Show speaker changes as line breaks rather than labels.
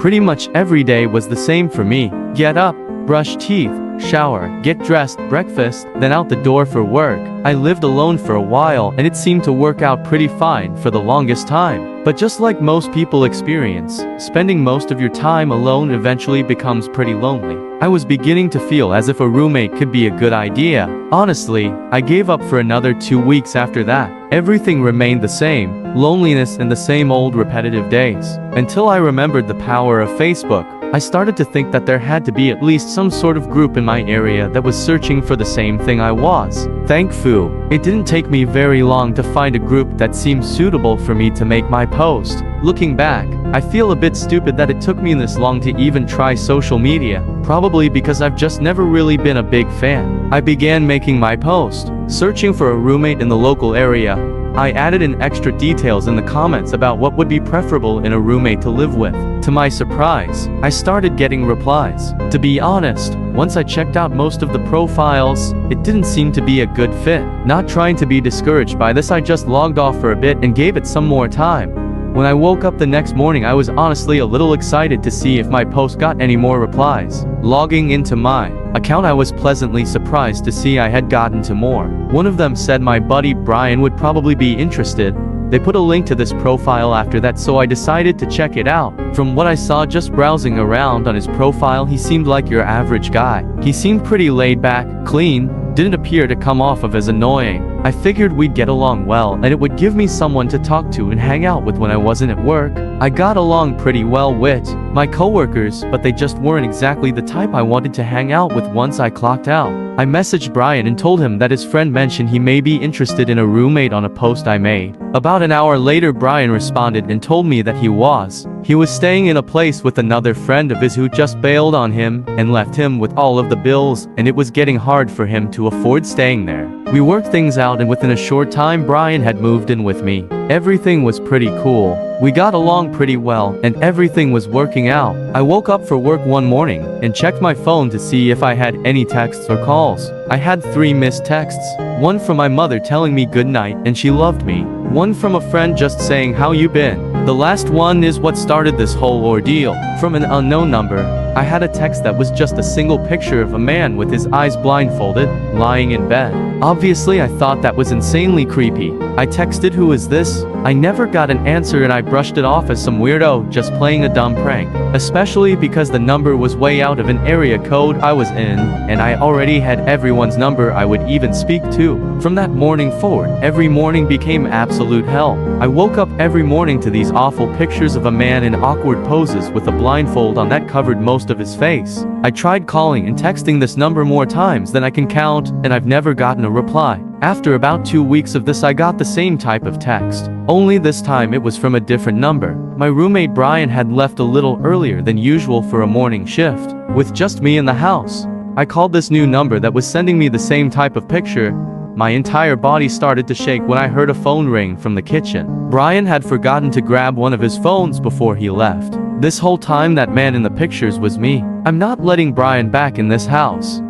Pretty much every day was the same for me. Get up, brush teeth, shower, get dressed, breakfast, then out the door for work. I lived alone for a while and it seemed to work out pretty fine for the longest time. But just like most people experience, spending most of your time alone eventually becomes pretty lonely. I was beginning to feel as if a roommate could be a good idea. Honestly, I gave up for another 2 weeks after that. Everything remained the same, loneliness and the same old repetitive days. Until I remembered the power of Facebook. I started to think that there had to be at least some sort of group in my area that was searching for the same thing I was. Thankfully, it didn't take me very long to find a group that seemed suitable for me to make my post. Looking back, I feel a bit stupid that it took me this long to even try social media, probably because I've just never really been a big fan. I began making my post, searching for a roommate in the local area. I added in extra details in the comments about what would be preferable in a roommate to live with. To my surprise, I started getting replies. To be honest, once I checked out most of the profiles, it didn't seem to be a good fit. Not trying to be discouraged by this, I just logged off for a bit and gave it some more time. When I woke up the next morning, I was honestly a little excited to see if my post got any more replies. Logging into my account, I was pleasantly surprised to see I had gotten to more. One of them said my buddy Brian would probably be interested. They put a link to this profile after that, so I decided to check it out. From what I saw just browsing around on his profile, he seemed like your average guy. He seemed pretty laid back, clean, didn't appear to come off of as annoying. I figured we'd get along well and it would give me someone to talk to and hang out with when I wasn't at work. I got along pretty well with my coworkers, but they just weren't exactly the type I wanted to hang out with once I clocked out. I messaged Brian and told him that his friend mentioned he may be interested in a roommate on a post I made. About an hour later, Brian responded and told me that he was staying in a place with another friend of his who just bailed on him and left him with all of the bills, and it was getting hard for him to afford staying there. We worked things out and within a short time Brian had moved in with me. Everything was pretty cool. We got along pretty well and everything was working out. I woke up for work one morning and checked my phone to see if I had any texts or calls. I had 3 missed texts. One from my mother telling me good night and she loved me. One from a friend just saying how you been. The last one is what started this whole ordeal. From an unknown number, I had a text that was just a single picture of a man with his eyes blindfolded, lying in bed. Obviously, I thought that was insanely creepy. I texted, "Who is this?" I never got an answer and I brushed it off as some weirdo just playing a dumb prank. Especially because the number was way out of an area code I was in, and I already had everyone's number I would even speak to. From that morning forward, every morning became absolute hell. I woke up every morning to these awful pictures of a man in awkward poses with a blindfold on that covered most of his face. I tried calling and texting this number more times than I can count, and I've never gotten a reply. After about 2 weeks of this, I got the same type of text. Only this time it was from a different number. My roommate Brian had left a little earlier than usual for a morning shift, with just me in the house. I called this new number that was sending me the same type of picture. My entire body started to shake when I heard a phone ring from the kitchen. Brian had forgotten to grab one of his phones before he left. This whole time that man in the pictures was me. I'm not letting Brian back in this house.